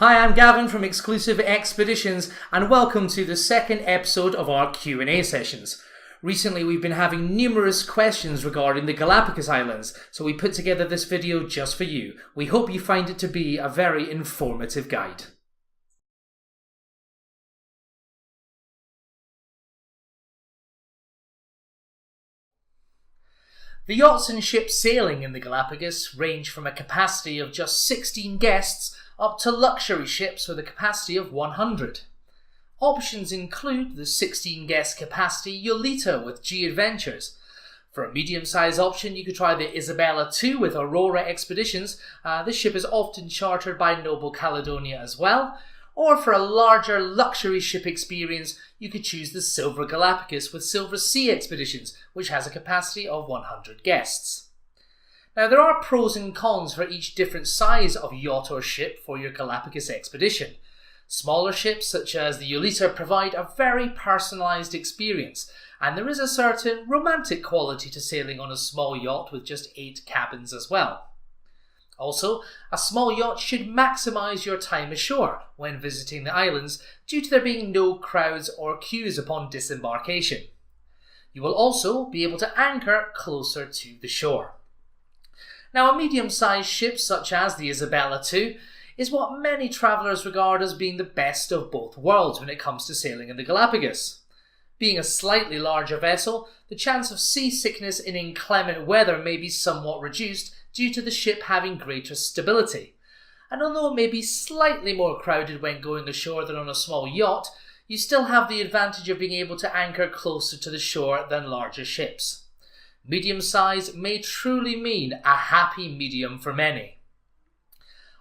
Hi, I'm Gavin from Exclusive Expeditions and welcome to the second episode of our Q&A sessions. Recently we've been having numerous questions regarding the Galapagos Islands, so we put together this video just for you. We hope you find it to be a very informative guide. The yachts and ships sailing in the Galapagos range from a capacity of just 16 guests up to luxury ships with a capacity of 100. Options include the 16 guest capacity Yolita with G Adventures. For a medium-sized option, you could try the Isabella II with Aurora Expeditions. This ship is often chartered by Noble Caledonia as well. Or for a larger luxury ship experience, you could choose the Silver Galapagos with Silver Sea Expeditions, which has a capacity of 100 guests. Now, there are pros and cons for each different size of yacht or ship for your Galapagos expedition. Smaller ships such as the Yolita provide a very personalised experience, and there is a certain romantic quality to sailing on a small yacht with just 8 cabins as well. Also, a small yacht should maximise your time ashore when visiting the islands due to there being no crowds or queues upon disembarkation. You will also be able to anchor closer to the shore. Now, a medium-sized ship such as the Isabella II is what many travellers regard as being the best of both worlds when it comes to sailing in the Galapagos. Being a slightly larger vessel, the chance of seasickness in inclement weather may be somewhat reduced due to the ship having greater stability. And although it may be slightly more crowded when going ashore than on a small yacht, you still have the advantage of being able to anchor closer to the shore than larger ships. Medium size may truly mean a happy medium for many.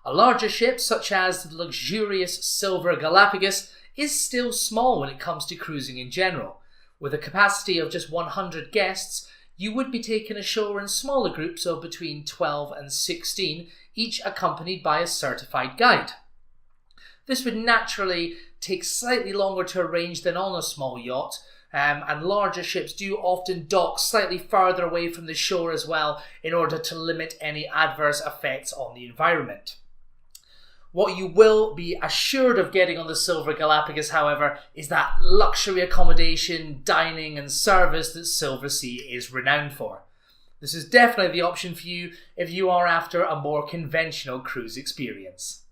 A larger ship, such as the luxurious Silver Galapagos, is still small when it comes to cruising in general. With a capacity of just 100 guests, you would be taken ashore in smaller groups of between 12 and 16, each accompanied by a certified guide. This would naturally take slightly longer to arrange than on a small yacht, and larger ships do often dock slightly further away from the shore as well in order to limit any adverse effects on the environment. What you will be assured of getting on the Silver Galapagos, however, is that luxury accommodation, dining and service that Silver Sea is renowned for. This is definitely the option for you if you are after a more conventional cruise experience.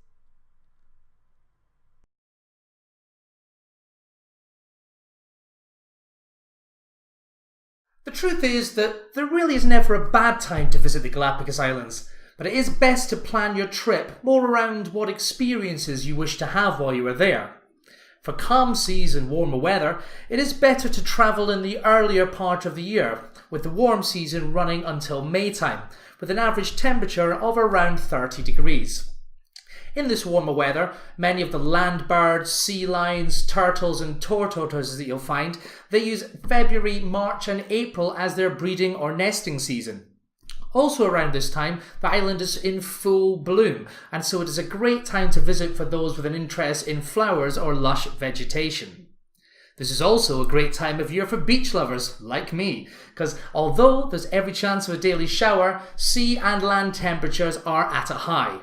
The truth is that there really is never a bad time to visit the Galapagos Islands, but it is best to plan your trip more around what experiences you wish to have while you are there. For calm seas and warmer weather, it is better to travel in the earlier part of the year, with the warm season running until May time, with an average temperature of around 30 degrees. In this warmer weather, many of the land birds, sea lions, turtles and tortoises that you'll find, they use February, March and April as their breeding or nesting season. Also around this time, the island is in full bloom, and so it is a great time to visit for those with an interest in flowers or lush vegetation. This is also a great time of year for beach lovers, like me, because although there's every chance of a daily shower, sea and land temperatures are at a high.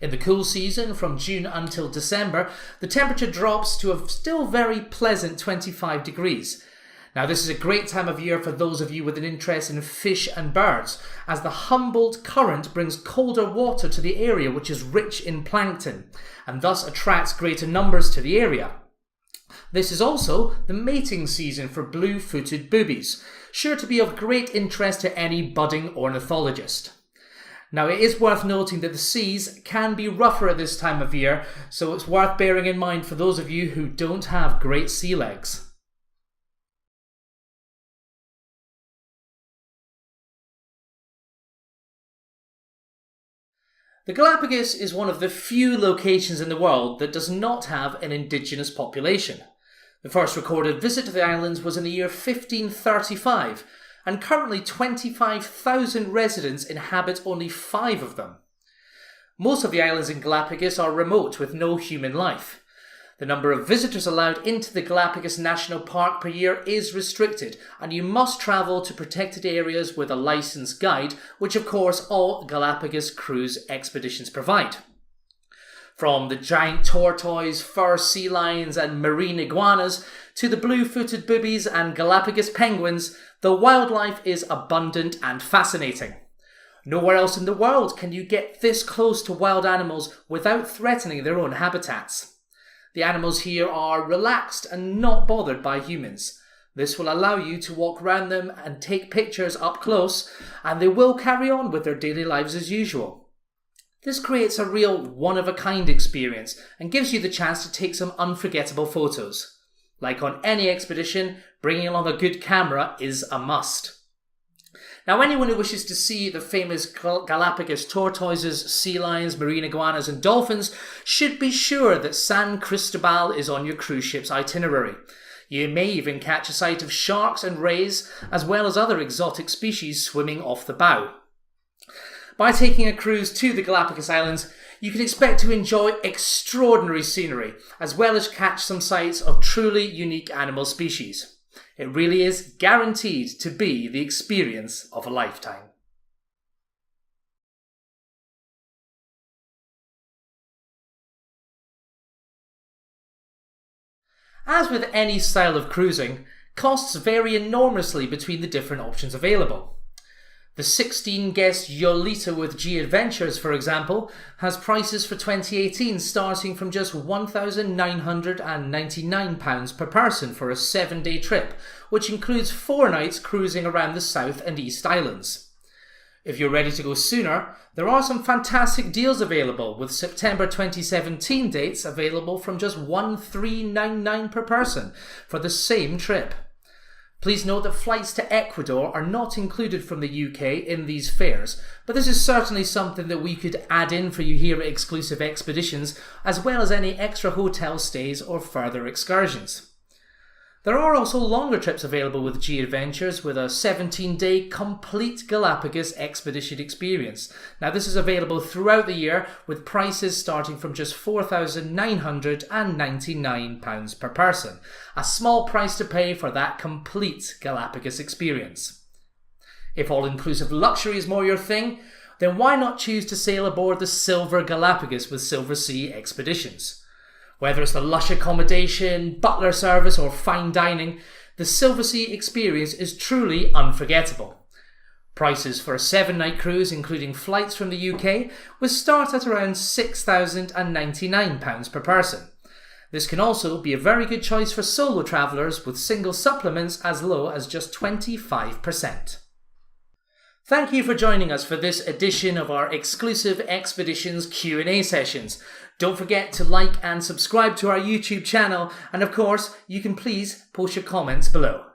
In the cool season, from June until December, the temperature drops to a still very pleasant 25 degrees. Now, this is a great time of year for those of you with an interest in fish and birds, as the Humboldt Current brings colder water to the area, which is rich in plankton, and thus attracts greater numbers to the area. This is also the mating season for blue-footed boobies, sure to be of great interest to any budding ornithologist. Now, it is worth noting that the seas can be rougher at this time of year, so it's worth bearing in mind for those of you who don't have great sea legs. The Galapagos is one of the few locations in the world that does not have an indigenous population. The first recorded visit to the islands was in the year 1535, and currently 25,000 residents inhabit only 5 of them. Most of the islands in Galapagos are remote with no human life. The number of visitors allowed into the Galapagos National Park per year is restricted, and you must travel to protected areas with a licensed guide, which of course all Galapagos cruise expeditions provide. From the giant tortoise, fur sea lions and marine iguanas to the blue-footed boobies and Galapagos penguins, the wildlife is abundant and fascinating. Nowhere else in the world can you get this close to wild animals without threatening their own habitats. The animals here are relaxed and not bothered by humans. This will allow you to walk around them and take pictures up close, and they will carry on with their daily lives as usual. This creates a real one-of-a-kind experience and gives you the chance to take some unforgettable photos. Like on any expedition, bringing along a good camera is a must. Now, anyone who wishes to see the famous Galapagos tortoises, sea lions, marine iguanas and dolphins should be sure that San Cristobal is on your cruise ship's itinerary. You may even catch a sight of sharks and rays, as well as other exotic species swimming off the bow. By taking a cruise to the Galapagos Islands, you can expect to enjoy extraordinary scenery, as well as catch some sights of truly unique animal species. It really is guaranteed to be the experience of a lifetime. As with any style of cruising, costs vary enormously between the different options available. The 16-guest Yolita with G Adventures, for example, has prices for 2018 starting from just £1,999 per person for a 7-day trip, which includes 4 nights cruising around the South and East Islands. If you're ready to go sooner, there are some fantastic deals available, with September 2017 dates available from just £1,399 per person for the same trip. Please note that flights to Ecuador are not included from the UK in these fares, but this is certainly something that we could add in for you here at Exclusive Expeditions, as well as any extra hotel stays or further excursions. There are also longer trips available with G Adventures, with a 17-day complete Galapagos expedition experience. Now, this is available throughout the year, with prices starting from just £4,999 per person, a small price to pay for that complete Galapagos experience. If all-inclusive luxury is more your thing, then why not choose to sail aboard the Silver Galapagos with Silver Sea Expeditions? Whether it's the lush accommodation, butler service or fine dining, the Silver Sea experience is truly unforgettable. Prices for a 7-night cruise, including flights from the UK, will start at around £6,099 per person. This can also be a very good choice for solo travellers, with single supplements as low as just 25%. Thank you for joining us for this edition of our Exclusive Expeditions Q&A sessions. Don't forget to like and subscribe to our YouTube channel, and of course, you can please post your comments below.